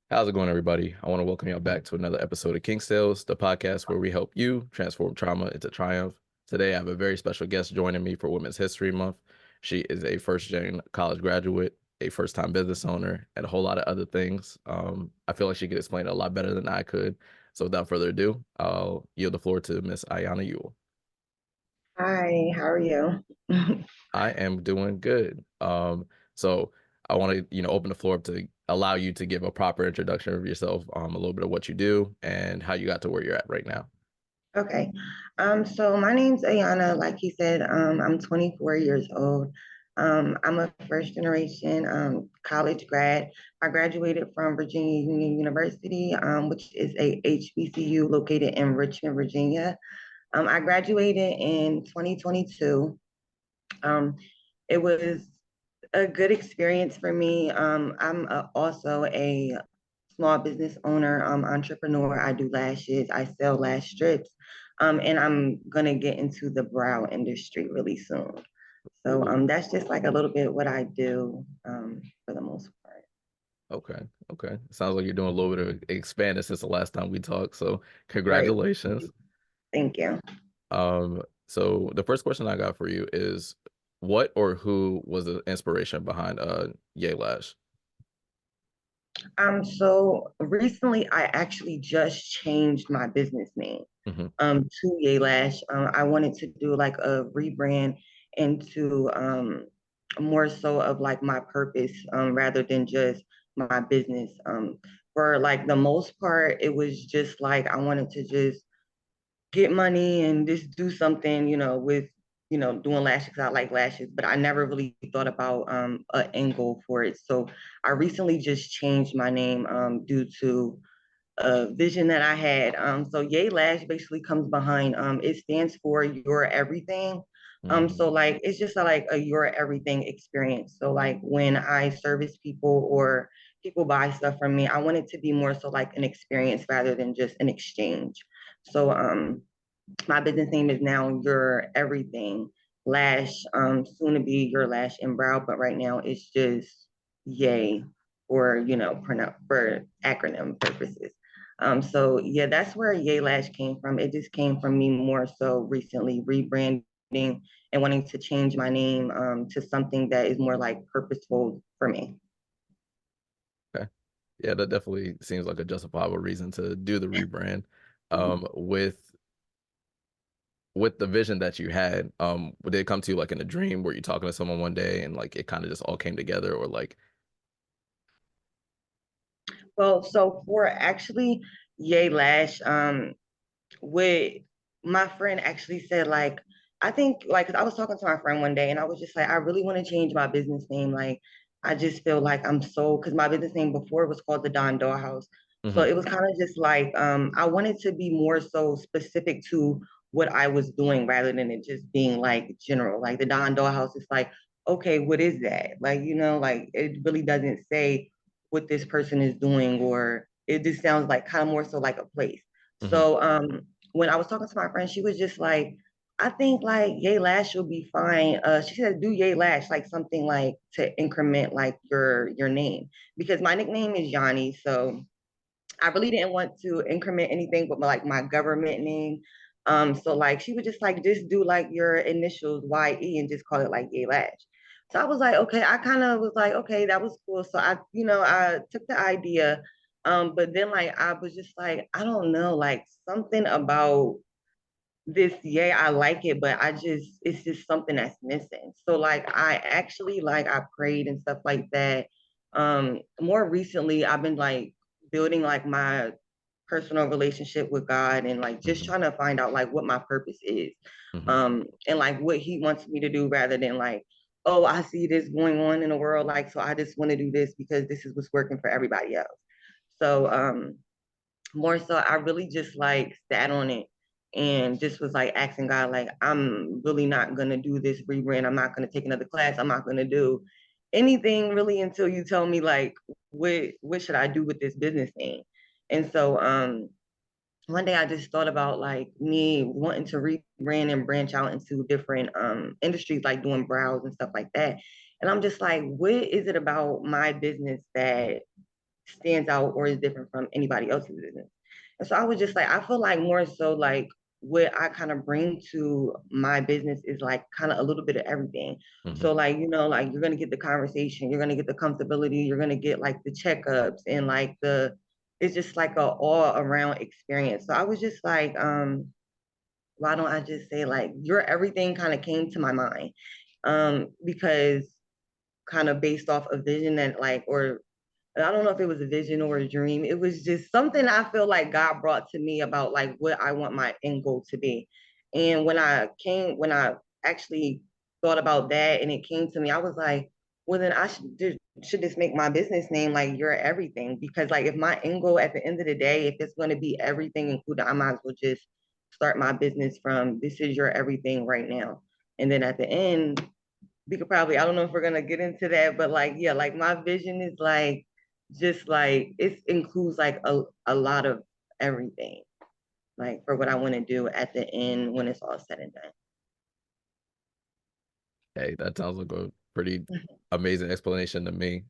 How's it going, everybody? I want to welcome y'all back to another episode of King Sales, the podcast where we help you transform trauma into triumph. Today, I have a very special guest joining me for Women's History Month. She is a first-gen college graduate, a first-time business owner, and a whole lot of other things. I feel like she could explain it a lot better than I could. So, without further ado, I'll yield the floor to Miss Aiyana Ewell. Hi, how are you? I am doing good. So I want to, open the floor up to allow you to give a proper introduction of yourself, a little bit of what you do and how you got to where you're at right now. Okay. So my name's Aiyana. Like you said, I'm 24 years old. I'm a first generation college grad. I graduated from Virginia Union University, which is a HBCU located in Richmond, Virginia. I graduated in 2022. Um, it was a good experience for me. Also a small business owner, entrepreneur. I do lashes. I sell lash strips, and I'm gonna get into the brow industry really soon. So that's just like a little bit what I do for the most part. Okay. Okay. Sounds like you're doing a little bit of expanding since the last time we talked. So Right. congratulations. Thank you. So the first question I got for you is what or who was the inspiration behind Yay Lash? So recently I actually just changed my business name Hmm. to Yay Lash. I wanted to do like a rebrand into more so of like my purpose rather than just my business. For like the most part, it was just like I wanted to just get money and just do something, with doing lashes. 'Cause I like lashes, but I never really thought about an end goal for it. So I recently just changed my name due to a vision that I had. So Yay Lash basically comes behind. It stands for Your Everything. So Hmm. like it's just like a Your Everything experience. So like when I service people or people buy stuff from me, I want it to be more so like an experience rather than just an exchange. So my business name is now Your Everything Lash, soon to be Your Lash and Brow, but right now it's just Yay for for acronym purposes. So yeah, that's where Yay Lash came from. It just came from me more so recently rebranding and wanting to change my name to something that is more like purposeful for me. Okay. Yeah, that definitely seems like a justifiable reason to do the rebrand. With the vision that you had, did it come to you like in a dream? Were you talking to someone one day and like it kind of just all came together, or like, Well, so for actually Yay Lash, what my friend actually said, like, I think, like, 'cause I was talking to my friend one day and I was just like, I really want to change my business name. Like, I just feel like I'm so, because my business name before was called the Don Dollhouse. So hmm it was kind of just like, I wanted to be more so specific to what I was doing rather than it just being like general. Like the Don Dollhouse is like, okay, what is that? Like, like it really doesn't say what this person is doing, or it just sounds like kind of more so like a place. hmm So when I was talking to my friend, she was just like, I think like Yay Lash will be fine. She said do Yay Lash, like something like to increment like your name, because my nickname is Yanni. So I really didn't want to increment anything but like my government name. So like she was just like, just do like your initials YE and just call it like Yay Lash. So I was like, okay, I kind of was like, okay, that was cool. So I took the idea. But then like I was just like, I don't know, like something about this, yeah, I like it, but it's just something that's missing. So like I actually like I prayed and stuff like that. More recently I've been like building like my personal relationship with God and like just hmm trying to find out like what my purpose is. hmm And like what he wants me to do rather than like, oh, I see this going on in the world, like so I just want to do this because this is what's working for everybody else. So more so I really just like sat on it and just was like asking God, like, I'm really not gonna do this rebrand. I'm not gonna take another class. I'm not gonna do anything really until you tell me like what should I do with this business name. And so one day I just thought about like me wanting to rebrand and branch out into different industries like doing brows and stuff like that. And I'm just like, what is it about my business that stands out or is different from anybody else's business. And so I was just like, I feel like more so like what I kind of bring to my business is like kind of a little bit of everything. Hmm. So like, like you're gonna get the conversation, you're gonna get the comfortability, you're gonna get like the checkups and like it's just like a all around experience. So I was just like, why don't I just say like your everything kind of came to my mind. Because kind of based off a vision that like, or I don't know if it was a vision or a dream. It was just something I feel like God brought to me about like what I want my end goal to be. And when I actually thought about that and it came to me, I was like, well, then should just make my business name like You're Everything. Because like if my end goal at the end of the day, if it's going to be everything included, I might as well just start my business from this is your everything right now. And then at the end, we could probably, I don't know if we're gonna get into that, but like, yeah, like my vision is like just like it includes like a lot of everything, like for what I want to do at the end when it's all said and Hey, that sounds like a pretty done. amazing explanation to me.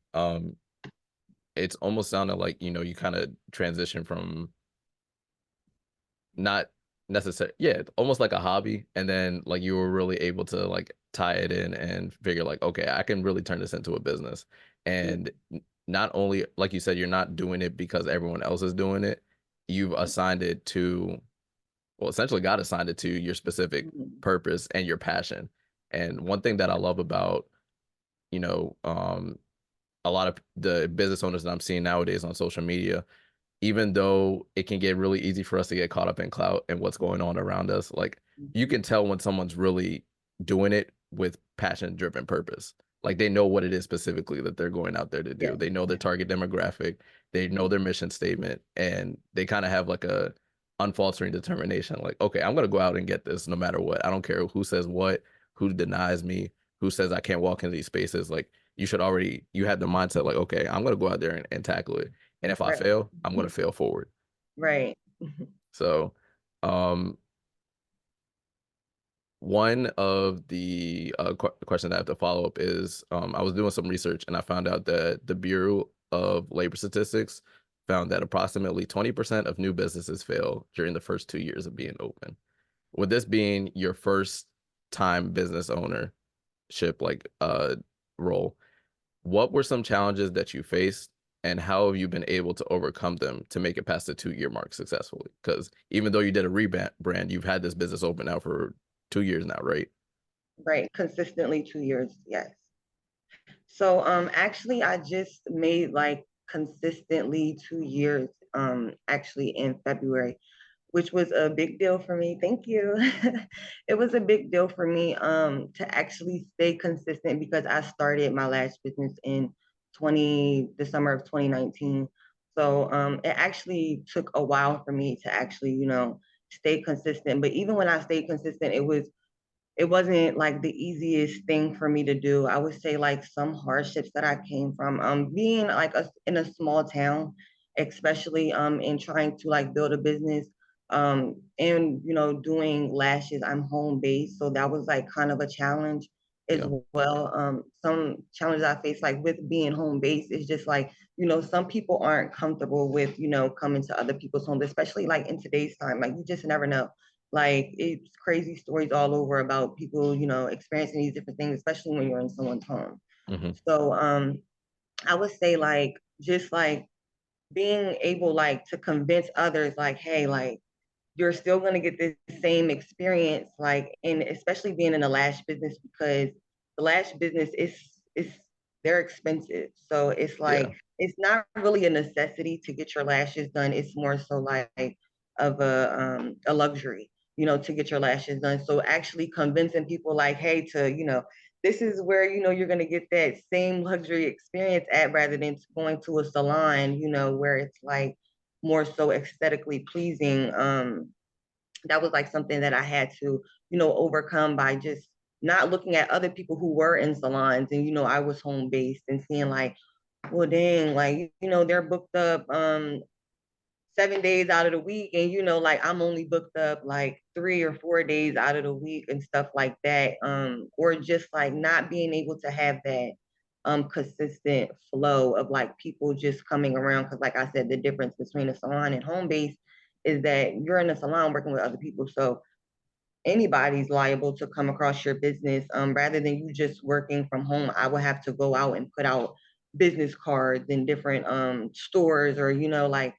It's almost sounded like, you kind of transition from not necessary, yeah, almost like a hobby, and then like you were really able to like tie it in and figure like, okay, I can really turn this into a business. And not only, like you said, you're not doing it because everyone else is doing it. You've assigned it to, well, essentially God assigned it to your specific purpose and your passion. And one thing that I love about, you know, um, a lot of the business owners that I'm seeing nowadays on social media, even though it can get really easy for us to get caught up in clout and what's going on around us, like you can tell when someone's really doing it with passion driven purpose. Like they know what it is specifically that they're going out there to do. Yeah. They know their target demographic, they know their mission statement, and they kind of have like a unfaltering determination. Like, okay, I'm gonna go out and get this no matter what. I don't care who says what, who denies me, who says I can't walk into these spaces. Like you had the mindset like, okay, I'm gonna go out there and tackle it. And if I Right. fail, I'm going to fail forward. Right. So, um, one of the questions I have to follow up is I was doing some research and I found out that the Bureau of Labor Statistics found that approximately 20% of new businesses fail during the first 2 years of being open. With this being your first time business ownership, like role, what were some challenges that you faced, and how have you been able to overcome them to make it past the 2 year mark successfully? Because even though you did a rebrand, you've had this business open now for 2 years now, right? Right. Consistently 2 years. Yes. So actually I just made like consistently 2 years actually in February, which was a big deal for me. Thank you. It was a big deal for me to actually stay consistent because I started my lash business in the summer of 2019. So it actually took a while for me to actually, stay consistent. But even when I stayed consistent, it wasn't like the easiest thing for me to do. I would say like some hardships that I came from, being like in a small town, especially in trying to like build a business, and doing lashes. I'm home based, so that was like kind of a challenge as Yeah. well. Some challenges I face like with being home based is just like some people aren't comfortable with coming to other people's homes, especially like in today's time. Like you just never know, like it's crazy stories all over about people, experiencing these different things, especially when you're in someone's home. Hmm. So I would say like just like being able like to convince others like, hey, like you're still gonna get this same experience, like, and especially being in the lash business because the lash business is they're expensive. So it's Yeah. like it's not really a necessity to get your lashes done. It's more so like of a luxury, to get your lashes done. So actually convincing people like, hey, to this is where you're gonna get that same luxury experience at rather than going to a salon, where it's like more so aesthetically pleasing. That was like something that I had to, overcome by just not looking at other people who were in salons and, I was home based and seeing like, well, dang, like, they're booked up 7 days out of the week. And, like I'm only booked up like 3 or 4 days out of the week and stuff like that. Or just like not being able to have that consistent flow of like people just coming around. Because like I said, the difference between a salon and home base is that you're in a salon working with other people, so anybody's liable to come across your business. Rather than you just working from home, I would have to go out and put out business cards in different stores, or like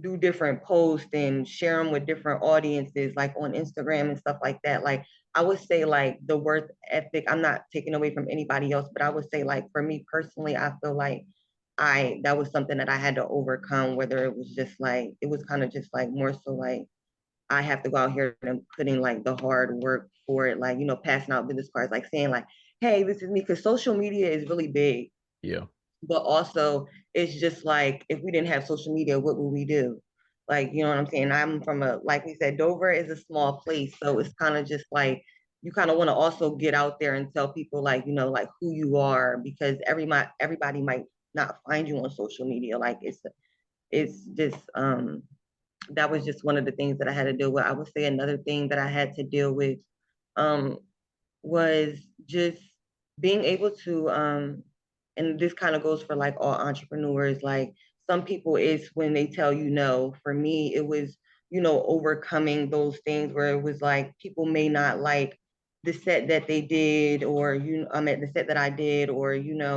do different posts and share them with different audiences, like on Instagram and stuff like that. Like I would say like the work ethic, I'm not taking away from anybody else, but I would say like for me personally, I feel like that was something that I had to overcome, whether it was just like, it was kind of just like more so like I have to go out here and putting like the hard work for it, like, passing out business cards, like saying like, hey, this is me. Cause social media is really big, Yeah. but also it's just like, if we didn't have social media, what would we do? Like, you know what I'm saying? I'm from like we said, Dover is a small place. So it's kind of just like, you kind of want to also get out there and tell people like, like who you are, because everybody might not find you on social media. Like it's just, that was just one of the things that I had to deal with. I would say another thing that I had to deal with um, was just being able to, and this kind of goes for like all entrepreneurs, like some people it's when they tell you no. For me, it was, overcoming those things where it was like people may not like the set that they did, or I'm at the set that I did, or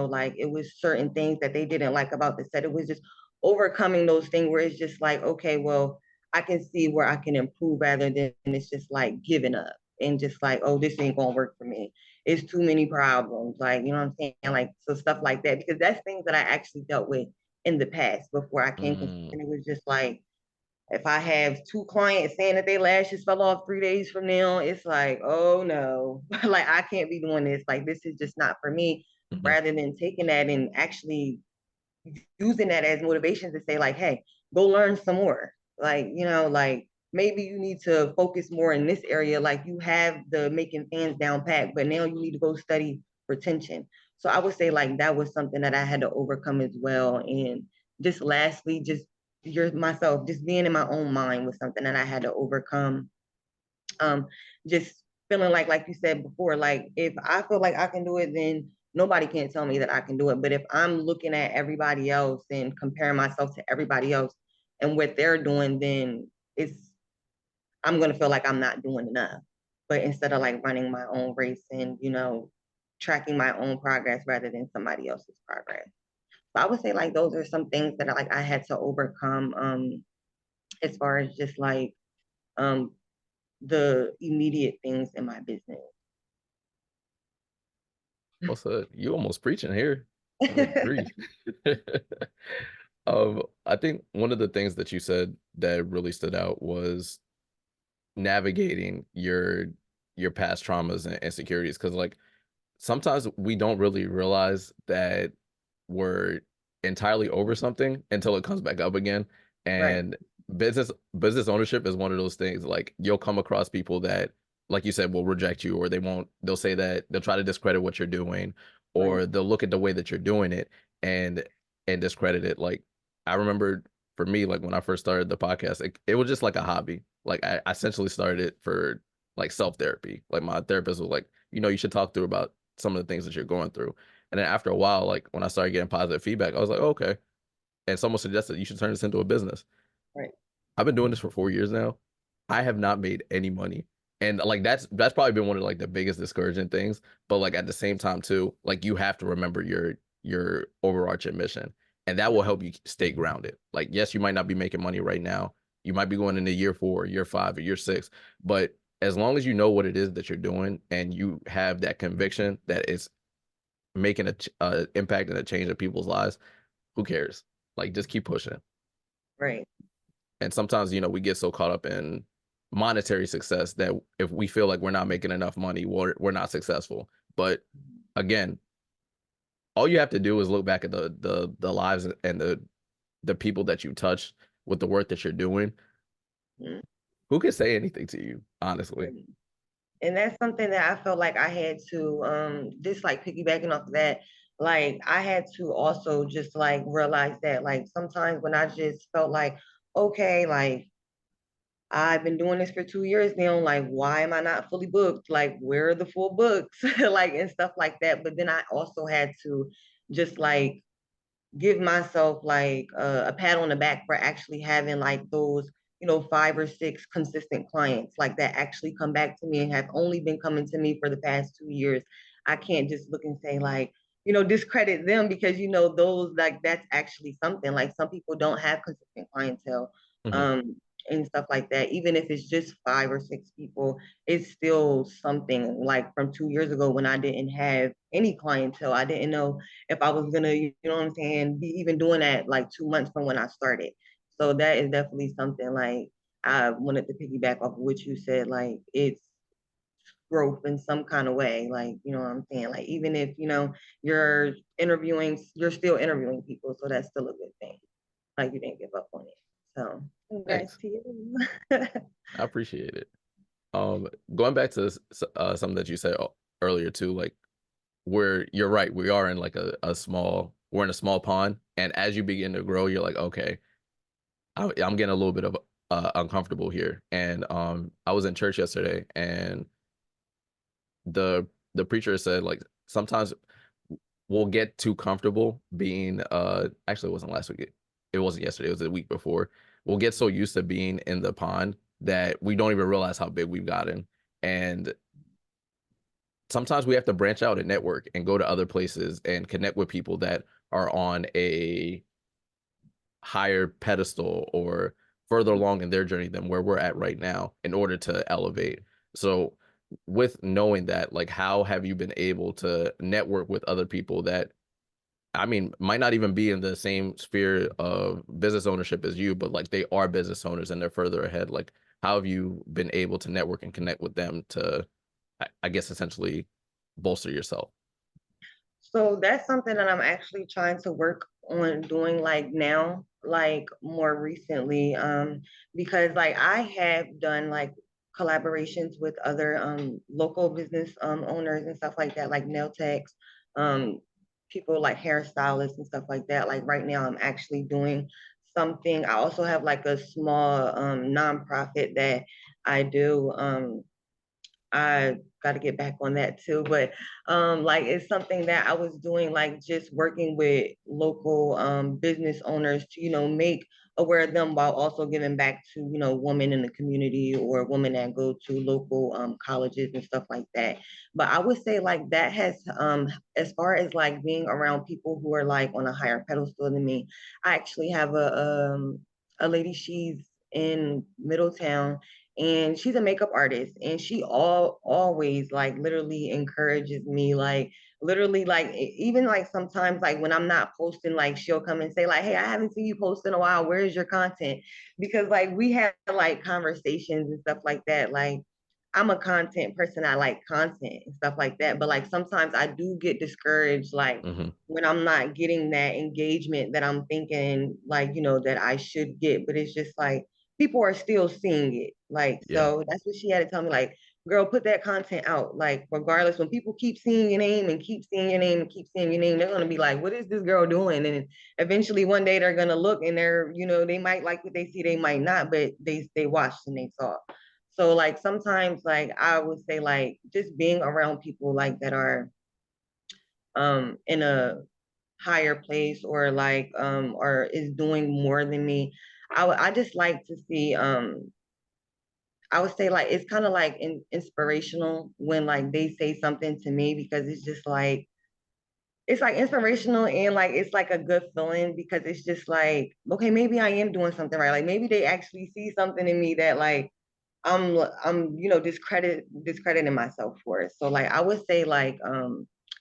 like it was certain things that they didn't like about the set. It was just overcoming those things where it's just like, okay, well, I can see where I can improve, rather than it's just like giving up and just like, oh, this ain't gonna work for me. It's too many problems. Like, you know what I'm saying? Like, so stuff like that, because that's things that I actually dealt with in the past before I came to, Mm, and it was just like, if I have two clients saying that their lashes fell off 3 days from now, it's like, oh no, like I can't be doing this. Like, this is just not for me. mhm. Rather than taking that and actually using that as motivation to say like, hey, go learn some more. Like, like maybe you need to focus more in this area. Like you have the making fans down pat, but now you need to go study retention. So I would say like that was something that I had to overcome as well. And just lastly, just myself, just being in my own mind was something that I had to overcome. um just feeling like you said before, like if I feel like I can do it, then nobody can tell me that I can do it. But if I'm looking at everybody else and comparing myself to everybody else and what they're doing, then it's I'm going to feel like I'm not doing enough. But instead of like running my own race and tracking my own progress rather than somebody else's progress. So I would say like those are some things that I had to overcome, as far as just like um the immediate things in my business. What's up? You almost preaching here. Good grief. I think one of the things that you said that really stood out was navigating your past traumas and insecurities. Because like sometimes we don't really realize that we're entirely over something until it comes back up again. Right, And business ownership is one of those things. Like you'll come across people that, like you said, will reject you, or they'll say that they'll try to discredit what you're doing, right, or they'll look at the way that you're doing it and discredit it. Like I remember for me, like when I first started the podcast, it was just like a hobby. Like I essentially started it for like self-therapy. Like my therapist was like, you should talk through about some of the things that you're going through. And then after a while, like when I started getting positive feedback, I was like, oh, okay. And someone suggested you should turn this into a business. right, I've been doing this for 4 years now. I have not made any money. And like that's probably been one of like the biggest discouraging things. But like at the same time too, like you have to remember your overarching mission. And that will right, help you stay grounded. Like, yes, you might not be making money right now. You might be going into year 4, year 5, or year 6. But as long as you know what it is that you're doing and you have that conviction that it's making a impact and a change in people's lives, who cares? Like, just keep pushing. right, And sometimes, we get so caught up in monetary success that if we feel like we're not making enough money, we're not successful. But again, all you have to do is look back at the lives and the people that you touch with the work that you're doing. mhm, Who can say anything to you, honestly? right. And that's something that I felt like I had to, just like piggybacking off of that, like I had to also just like realize that like sometimes when I just felt like, okay, like I've been doing this for 2 years now. Like, why am I not fully booked? Like, where are the full books? Like, and stuff like that. But then I also had to just like give myself like a pat on the back for actually having like those, 5 or 6 consistent clients like that actually come back to me and have only been coming to me for the past 2 years. I can't just look and say like, discredit them because those like that's actually something. Like some people don't have consistent clientele. Mhm. Um and stuff like that. Even if it's just 5 or 6 people, it's still something. Like from 2 years ago when I didn't have any clientele, I didn't know if I was gonna, what I'm saying, be even doing that like 2 months from when I started. So that is definitely something like I wanted to piggyback off of what you said. Like it's growth in some kind of way. Like, what I'm saying? Like even if, you're still interviewing people. So that's still a good thing. Like you didn't give up on it. So congrats Thanks. to you. I appreciate it. Going back to something that you said earlier too, like where you're right, we are in like we're in a small pond, and as you begin to grow, you're like, okay, I'm getting a little bit of uncomfortable here. And I was in church yesterday, and the preacher said like sometimes we'll get too comfortable being actually it wasn't last week, it wasn't yesterday, it was the week before. We'll get so used to being in the pond that we don't even realize how big we've gotten. And sometimes we have to branch out and network and go to other places and connect with people that are on a higher pedestal or further along in their journey than where we're at right now in order to elevate. So with knowing that, like how have you been able to network with other people that, I mean, might not even be in the same sphere of business ownership as you, but like they are business owners and they're further ahead. Like how have you been able to network and connect with them to, I guess, essentially bolster yourself? So that's something that I'm actually trying to work on doing like now, like more recently. Because like I have done like collaborations with other local business owners and stuff like that, like nail techs, um, people like hairstylists and stuff like that. Like right now I'm actually doing something. I also have like a small nonprofit that I do. I got to get back on that too. But like it's something that I was doing, like just working with local business owners to, make aware of them while also giving back to, women in the community or women that go to local colleges and stuff like that. But I would say like that has as far as like being around people who are like on a higher pedestal than me, I actually have a lady, she's in Middletown, and she's a makeup artist, and she always like literally encourages me, like literally like even like sometimes like when I'm not posting, like she'll come and say like, hey, I haven't seen you post in a while, where's your content? Because like we have like conversations and stuff like that. Like I'm a content person, I like content and stuff like that, but like sometimes I do get discouraged like Hmm. when I'm not getting that engagement that I'm thinking like, that I should get. But it's just like people are still seeing it. Like, Yeah. so that's what she had to tell me, like, girl, put that content out. Like, regardless, when people keep seeing your name and keep seeing your name and keep seeing your name, they're gonna be like, what is this girl doing? And eventually one day they're gonna look and they're, they might like what they see, they might not, but they watched and they saw. So like sometimes like I would say like just being around people like that are in a higher place or like or is doing more than me. I just like to see I would say like it's kind of like inspirational when like they say something to me, because it's like inspirational and like it's like a good feeling, because it's just like, okay, maybe I am doing something right. Like maybe they actually see something in me that like I'm discrediting myself for it. So like I would say like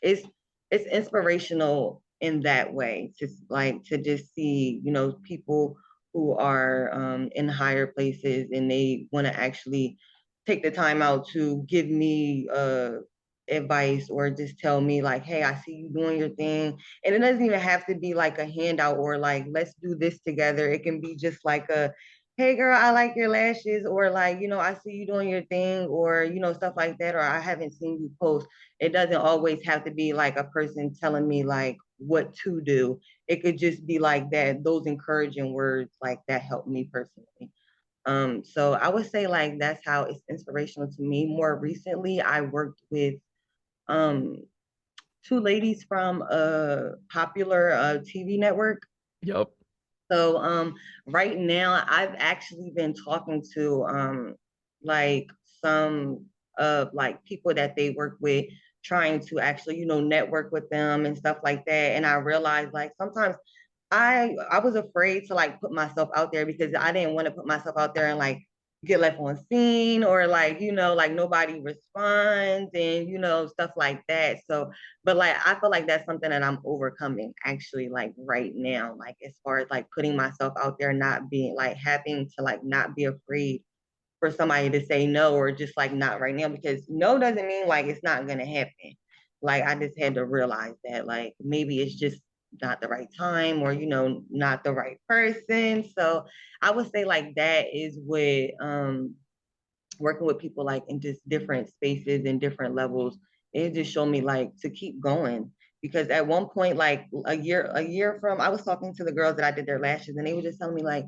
it's it's inspirational in that way, to like to just see, people who are in higher places and they want to actually take the time out to give me advice or just tell me like, hey, I see you doing your thing. And it doesn't even have to be like a handout or like let's do this together. It can be just like a, hey girl, I like your lashes, or like, I see you doing your thing, or stuff like that, or I haven't seen you post. It doesn't always have to be like a person telling me like what to do. It could just be like that, those encouraging words like that help me personally. So I would say like that's how it's inspirational to me. More recently I worked with um two ladies from a popular TV network. Yep. So right now I've actually been talking to like some of like people that they work with, trying to actually, network with them and stuff like that. And I realized like sometimes I was afraid to like put myself out there because I didn't want to put myself out there and like get left on scene, or like, like nobody responds and stuff like that. So, but like I feel like that's something that I'm overcoming actually, like right now, like as far as like putting myself out there, not being like having to like not be afraid for somebody to say no, or just like not right now, because no doesn't mean like it's not gonna happen. Like I just had to realize that like maybe it's just not the right time, or not the right person. So I would say like that is what working with people like in just different spaces and different levels, it just showed me like to keep going. Because at one point, like a year from, I was talking to the girls that I did their lashes, and they were just telling me like,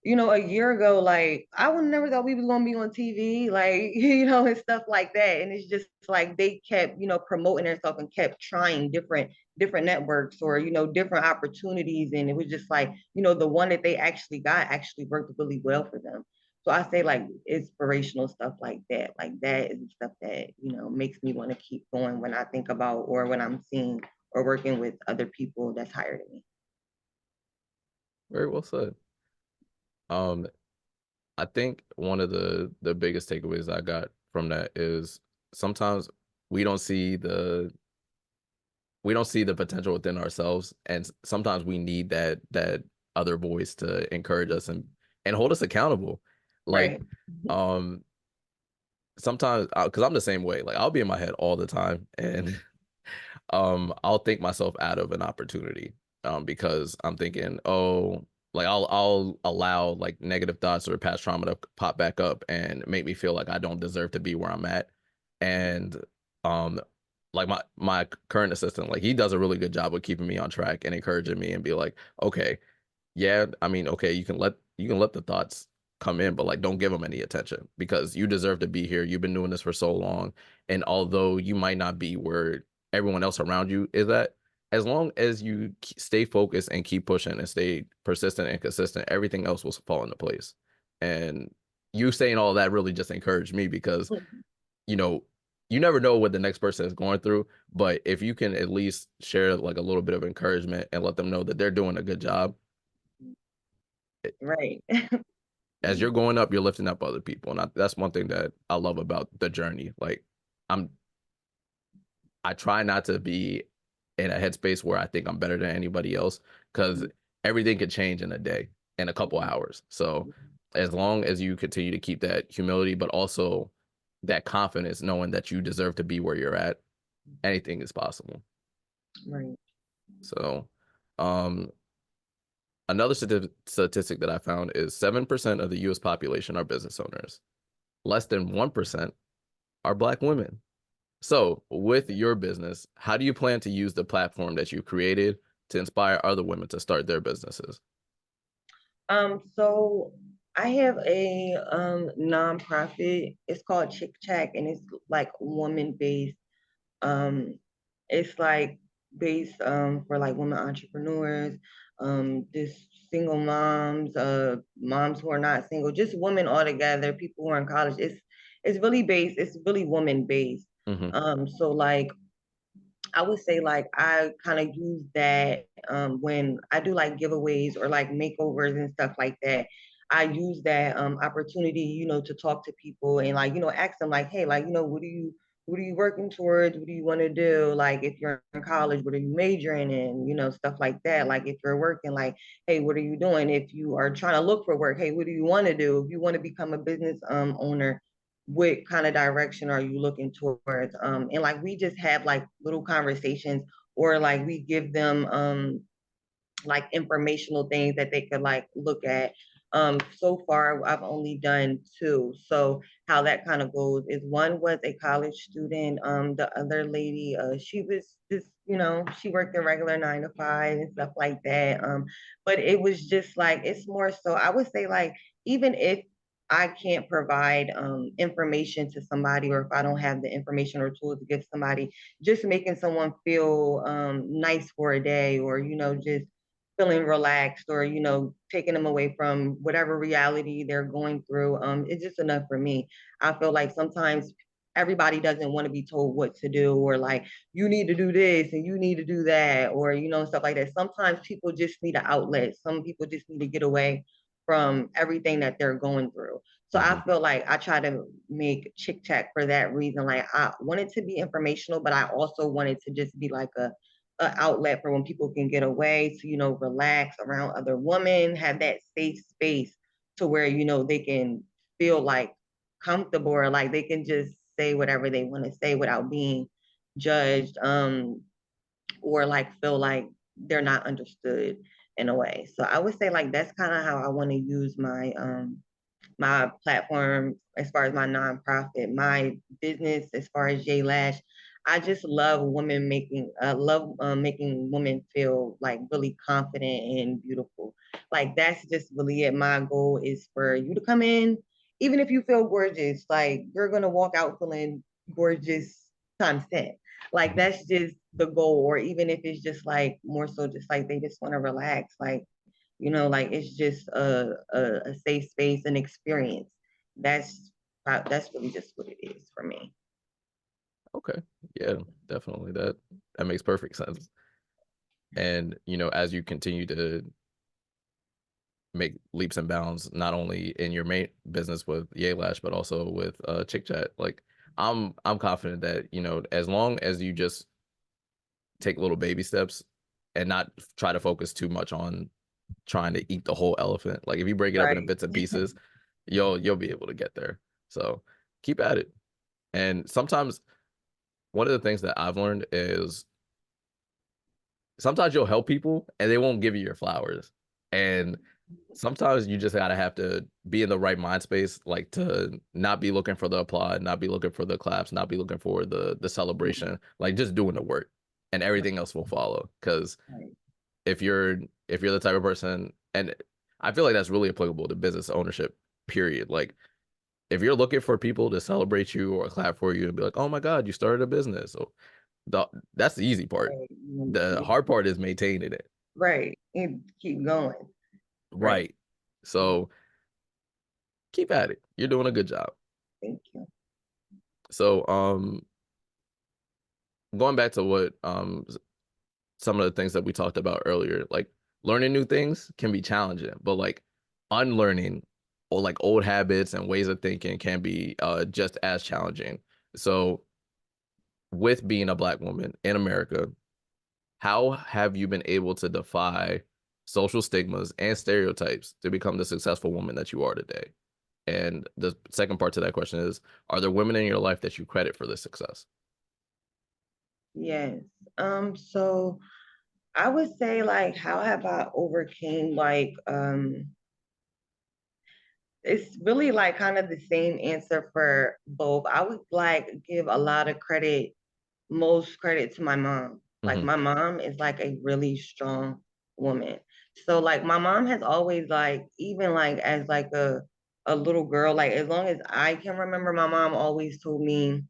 a year ago, like I would never thought we was gonna be on TV, like, and stuff like that. And it's just like they kept, promoting themselves and kept trying different networks, or, different opportunities. And it was just like, the one that they actually got actually worked really well for them. So I say like inspirational stuff like that. Like that is the stuff that, makes me want to keep going when I think about, or when I'm seeing or working with other people that's higher than me. Very well said. Um, I think one of the biggest takeaways I got from that is sometimes we don't see the we don't see the potential within ourselves, and sometimes we need that other voice to encourage us and hold us accountable. Like, Right. um, sometimes because I'm the same way. Like, I'll be in my head all the time, and I'll think myself out of an opportunity because I'm thinking, oh, like I'll allow like negative thoughts or past trauma to pop back up and make me feel like I don't deserve to be where I'm at. And um like my current assistant, like he does a really good job of keeping me on track and encouraging me and be like, okay, yeah, I mean, okay, you can let the thoughts come in, but like don't give them any attention because you deserve to be here. You've been doing this for so long, and although you might not be where everyone else around you is at, as long as you stay focused and keep pushing and stay persistent and consistent, everything else will fall into place. And you saying all that really just encouraged me because you know you never know what the next person is going through, but if you can at least share like a little bit of encouragement and let them know that they're doing a good job, Right. as you're going up, you're lifting up other people, and that's one thing that I love about the journey. Like, I'm, I try not to be in a headspace where I think I'm better than anybody else, because everything could change in a day, in a couple hours. So, as long as you continue to keep that humility, but also that confidence, knowing that you deserve to be where you're at, anything is possible. Right. So, um, another statistic that I found is 7% of the U.S. population are business owners. Less than 1% are Black women. So, with your business, how do you plan to use the platform that you created to inspire other women to start their businesses? So I have a nonprofit. It's called Chick Chack, and it's like woman based. Um, it's like based for like women entrepreneurs, just single moms, moms who are not single, just women all together, people who are in college. It's really based. It's really woman based. Hmm. So like I would say like I kind of use that when I do like giveaways or like makeovers and stuff like that. I use that opportunity, to talk to people and like, ask them like, hey, like, what are you working towards? What do you want to do? Like if you're in college, what are you majoring in? Stuff like that. Like if you're working, like, hey, what are you doing? If you are trying to look for work, hey, what do you want to do? If you want to become a business owner, what kind of direction are you looking towards? And like we just have like little conversations, or like we give them like informational things that they could like look at. So far I've only done two. So how that kind of goes is one was a college student. The other lady, she was just, she worked a regular 9 to 5 and stuff like that. But it was just like it's more so I would say like even if I can't provide information to somebody, or if I don't have the information or tools to give somebody, just making someone feel nice for a day, or just feeling relaxed, or taking them away from whatever reality they're going through. It's just enough for me. I feel like sometimes everybody doesn't want to be told what to do, or like you need to do this and you need to do that, or stuff like that. Sometimes people just need an outlet. Some people just need to get away from everything that they're going through. So I Hmm. feel like I try to make Chick Chat for that reason. Like I want it to be informational, but I also want it to just be like a outlet for when people can get away to, relax around other women, have that safe space to where, they can feel like comfortable, or like they can just say whatever they want to say without being judged, or like feel like they're not understood in a way. So I would say like that's kind of how I want to use my platform as far as my nonprofit, my business as far as J Lash. I just love women making love making women feel like really confident and beautiful. Like that's just really it. My goal is for you to come in, even if you feel gorgeous, like you're gonna walk out feeling gorgeous times 10. Like that's just the goal. Or even if it's just like more so just like they just want to relax, like it's just a safe space and experience. That's really just what it is for me. Okay. Yeah, definitely. That makes perfect sense. And as you continue to make leaps and bounds, not only in your main business with Yay Lash, but also with Chick Chat, like I'm confident that as long as you just take little baby steps and not try to focus too much on trying to eat the whole elephant. Like if you break it up into Right. bits and pieces, you'll be able to get there. So keep at it. And sometimes one of the things that I've learned is sometimes you'll help people and they won't give you your flowers. And sometimes you just gotta have to be in the right mind space, like to not be looking for the applaud, not be looking for the claps, not be looking for the celebration, like just doing the work and everything else will follow. Because Right. if you're if you're the type of person, and I feel like that's really applicable to business ownership, period. Like if you're looking for people to celebrate you or clap for you and be like, oh my God, you started a business. So the, that's the easy part. Right. The Yeah. hard part is maintaining it. Right. And keep going. Right. Right. So keep at it. You're doing a good job. Thank you. So going back to what some of the things that we talked about earlier, like learning new things can be challenging, but like unlearning or like old habits and ways of thinking can be just as challenging. So with being a Black woman in America, how have you been able to defy social stigmas and stereotypes to become the successful woman that you are today? And the second part to that question is, are there women in your life that you credit for this success? Yes. So I would say like how have I overcame like it's really like kind of the same answer for both. I would like give a lot of credit, most credit to my mom. Like Hmm. my mom is like a really strong woman. So like my mom has always like even like as like a little girl, like as long as I can remember, my mom always told me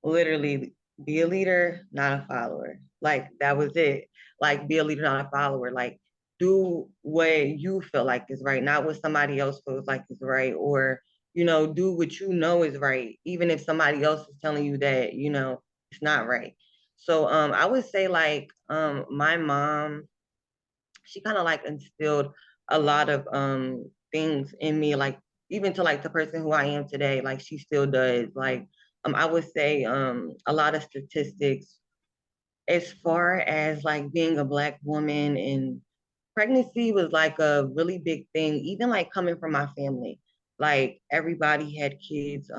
literally be a leader, not a follower. Like that was it. Like be a leader, not a follower. Like do what you feel like is right, not what somebody else feels like is right, or do what you know is right, even if somebody else is telling you that it's not right. So I would say like my mom, she kind of like instilled a lot of things in me, like even to like the person who I am today, like she still does. Like I would say a lot of statistics as far as like being a Black woman, and pregnancy was like a really big thing, even like coming from my family. Like everybody had kids,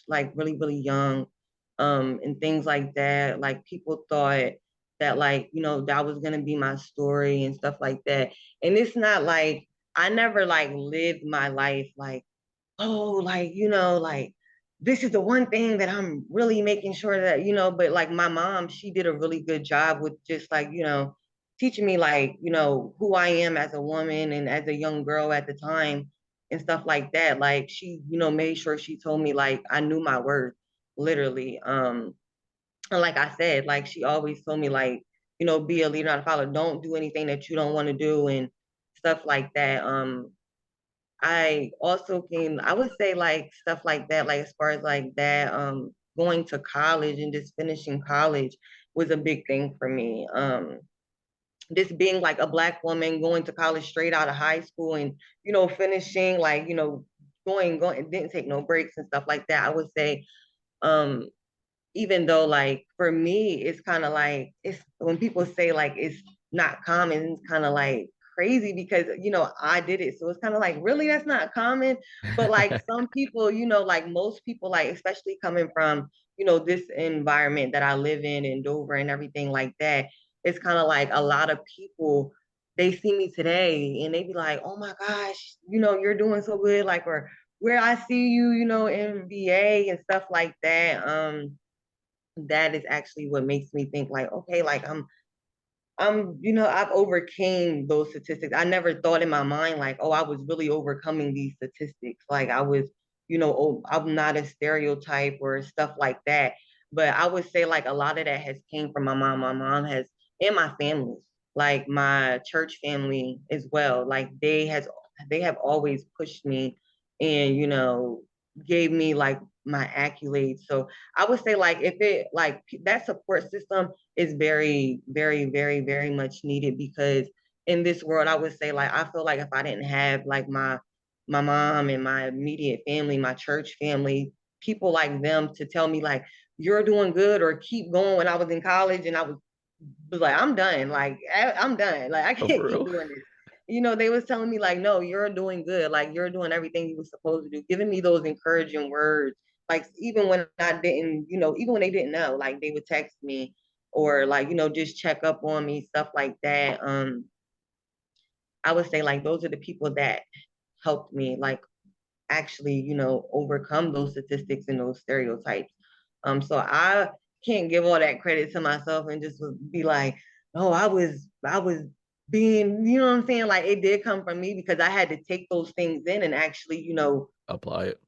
like really, really young, and things like that. Like people thought that like, that was gonna be my story and stuff like that. And it's not like I never like lived my life like, oh, like, like this is the one thing that I'm really making sure that, but like my mom, she did a really good job with just like, teaching me like, who I am as a woman and as a young girl at the time. and stuff like that. Like she, made sure she told me like I knew my worth, literally. And like I said, like she always told me like, be a leader, not a follower. Don't do anything that you don't want to do and stuff like that. I also I would say like stuff like that, like as far as like that, going to college and just finishing college was a big thing for me. Just being like a Black woman going to college straight out of high school and, finishing like, going, it didn't take no breaks and stuff like that. I would say, um, even though like for me it's kind of like, it's when people say like it's not common, it's kind of like crazy because I did it, so it's kind of like, really, that's not common. But like some people, like most people, like especially coming from this environment that I live in Dover and everything like that, it's kind of like a lot of people, they see me today and they be like, oh my gosh, you're doing so good, like, or where I see you, in VA and stuff like that. That is actually what makes me think like, okay, like I've overcame those statistics. I never thought in my mind like, oh, I was really overcoming these statistics. Like I was, oh, I'm not a stereotype or stuff like that. But I would say like a lot of that has came from my mom. My mom has, and my family, like my church family as well. Like they have always pushed me and, gave me like my accolades. So I would say like if it like that support system is very, very, very, very much needed, because in this world, I would say like I feel like if I didn't have like my mom and my immediate family, my church family, people like them to tell me like you're doing good or keep going, when I was in college and I was like, I'm done. Like I'm done. Like I Oh, can't for keep real? doing this. They was telling me like, no, you're doing good. Like you're doing everything you were supposed to do, giving me those encouraging words. Like even when I didn't, even when they didn't know, like they would text me or like, just check up on me, stuff like that. I would say like those are the people that helped me like actually, overcome those statistics and those stereotypes. So I can't give all that credit to myself and just be like, oh, I was being, you know what I'm saying? Like it did come from me because I had to take those things in and actually, Apply it.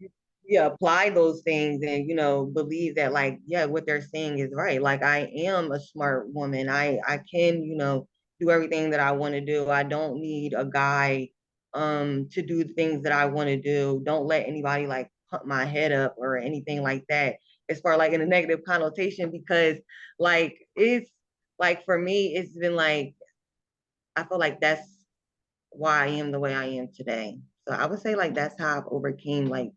yeah, apply those things and believe that like, yeah, what they're saying is right. Like I am a smart woman. I can, do everything that I want to do. I don't need a guy to do the things that I want to do. Don't let anybody like pump my head up or anything like that, as far like in a negative connotation, because like it's like for me it's been like I feel like that's why I am the way I am today. So I would say like that's how I've overcame like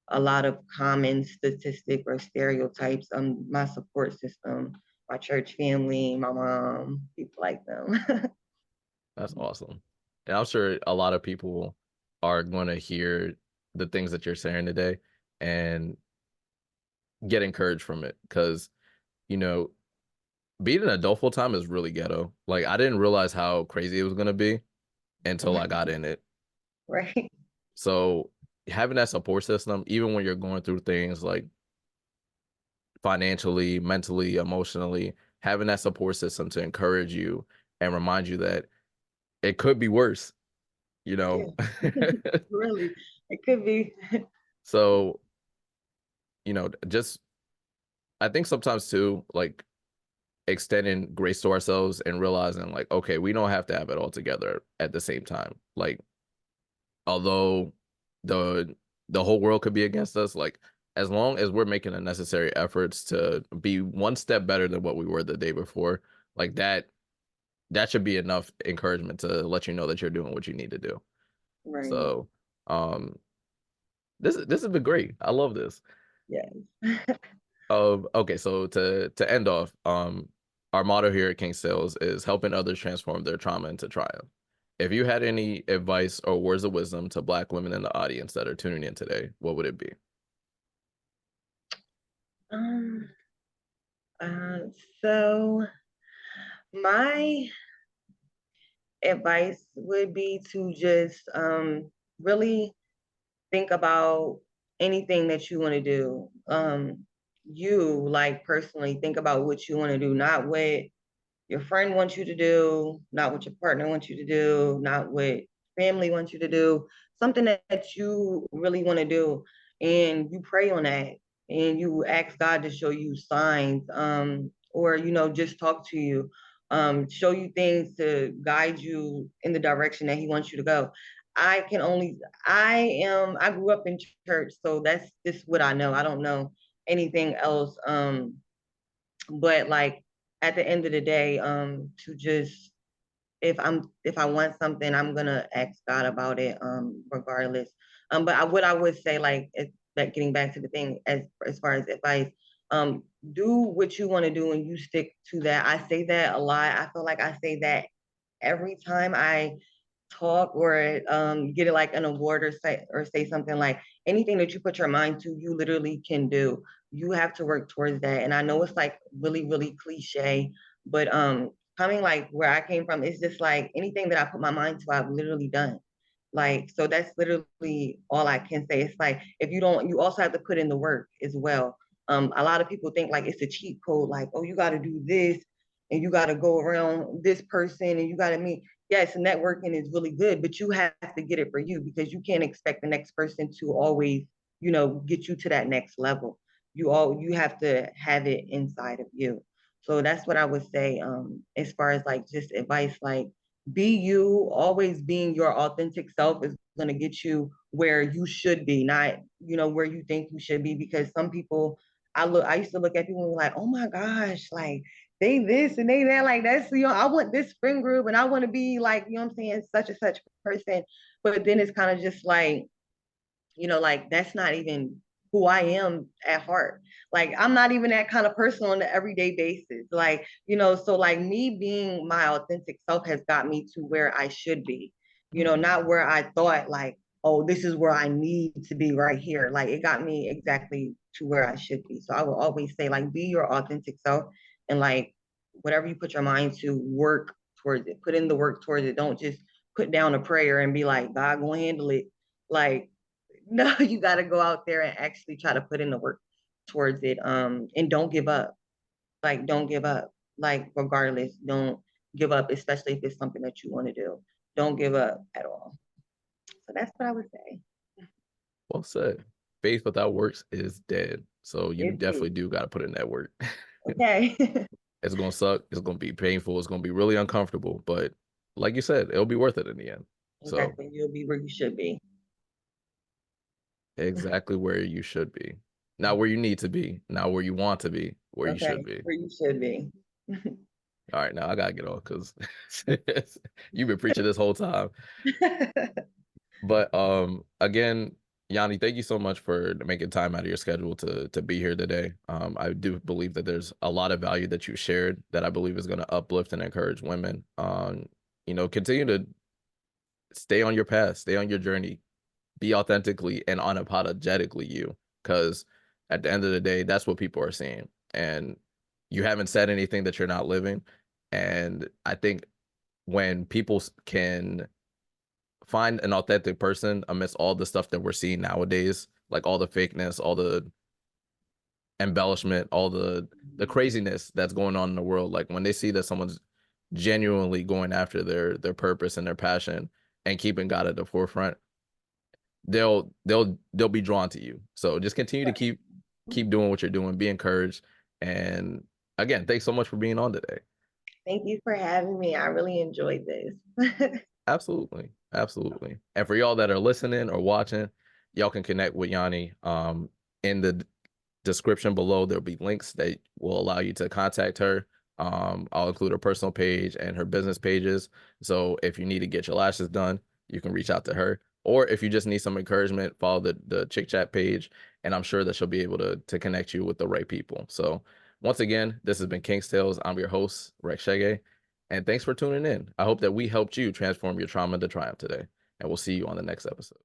a lot of common statistic or stereotypes. My support system, my church family, my mom, people like them. That's awesome. And I'm sure a lot of people are going to hear the things that you're saying today and get encouraged from it because, you know, being an adult full time is really ghetto. Like, I didn't realize how crazy it was going to be until I got in it. Right. So, having that support system, even when you're going through things like financially, mentally, emotionally, having that support system to encourage you and remind you that it could be worse, you Yeah. know? Really. It could be. So, just I think sometimes too, like extending grace to ourselves and realizing like, okay, we don't have to have it all together at the same time. Like, although the the whole world could be against us, like as long as we're making the necessary efforts to be one step better than what we were the day before, like that should be enough encouragement to let you know that you're doing what you need to do. Right. So, um, this has been great. I love this. Yes. Okay, so to end off, our motto here at King Sales is helping others transform their trauma into triumph. If you had any advice or words of wisdom to Black women in the audience that are tuning in today, what would it be? Um, uh, so my advice would be to just really think about anything that you want to do. You like personally think about what you want to do, not what your friend wants you to do, not what your partner wants you to do, not what family wants you to do, something that you really want to do, and you pray on that, and you ask God to show you signs, or just talk to you, show you things to guide you in the direction that He wants you to go. I can only, I grew up in church, so that's just what I know. I don't know anything else. But like at the end of the day, to just, if I want something, I'm gonna ask God about it, regardless. But what I would say, like, that getting back to the thing, as far as advice, do what you want to do and you stick to that. I say that a lot. I feel like I say that every time I talk or get it like an award, or say something, like anything that you put your mind to, you literally can do. You have to work towards that. And I know it's like really, really cliche, but coming like where I came from, it's just like anything that I put my mind to, I've literally done. Like, so that's literally all I can say. It's like, if you don't, you also have to put in the work as well. A lot of people think like it's a cheat code, like, oh, you got to do this and you got to go around this person and you got to meet. Yes, networking is really good, but you have to get it for you, because you can't expect the next person to always, get you to that next level. You have to have it inside of you. So that's what I would say, as far as like just advice, like be you. Always being your authentic self is going to get you where you should be, not where you think you should be. Because some people, I used to look at people and be like, oh my gosh, like they this and they that, like that's, I want this friend group and I want to be like, what I'm saying, such and such person. But then it's kind of just like, like that's not even who I am at heart. Like I'm not even that kind of person on an everyday basis. Like, so like me being my authentic self has got me to where I should be, not where I thought like, oh, this is where I need to be right here. Like it got me exactly to where I should be. So I will always say, like, be your authentic self, and like whatever you put your mind to, work towards it. Put in the work towards it. Don't just put down a prayer and be like, God gonna handle it. Like, no, you got to go out there and actually try to put in the work towards it. And don't give up. Like, don't give up. Like, regardless, don't give up, especially if it's something that you want to do. Don't give up at all. So that's what I would say. Well said. Faith without works is dead. So you It's definitely deep. do got to put in that work. Okay. It's gonna suck. It's gonna be painful. It's gonna be really uncomfortable. But like you said, it'll be worth it in the end. So Exactly. You'll be where you should be. exactly where you should be. Not where you need to be. Not where you want to be. Where you Okay. should be. Where you should be. All right, now I gotta get off because you've been preaching this whole time. But again, Yanni, thank you so much for making time out of your schedule to be here today. I do believe that there's a lot of value that you shared that I believe is going to uplift and encourage women. Continue to stay on your path, stay on your journey, be authentically and unapologetically you, because at the end of the day, that's what people are seeing. And you haven't said anything that you're not living. And I think when people can find an authentic person amidst all the stuff that we're seeing nowadays, like all the fakeness, all the embellishment, all the craziness that's going on in the world, like when they see that someone's genuinely going after their purpose and their passion and keeping God at the forefront, they'll be drawn to you. So just continue to keep doing what you're doing, be encouraged. And again, thanks so much for being on today. Thank you for having me. I really enjoyed this. Absolutely. Absolutely. And for y'all that are listening or watching, y'all can connect with Yanni. In the description below, there'll be links that will allow you to contact her. I'll include her personal page and her business pages. So if you need to get your lashes done, you can reach out to her. Or if you just need some encouragement, follow the Chick Chat page, and I'm sure that she'll be able to connect you with the right people. So once again, this has been King's Tales. I'm your host, Rex Shege, and thanks for tuning in. I hope that we helped you transform your trauma into triumph today, and we'll see you on the next episode.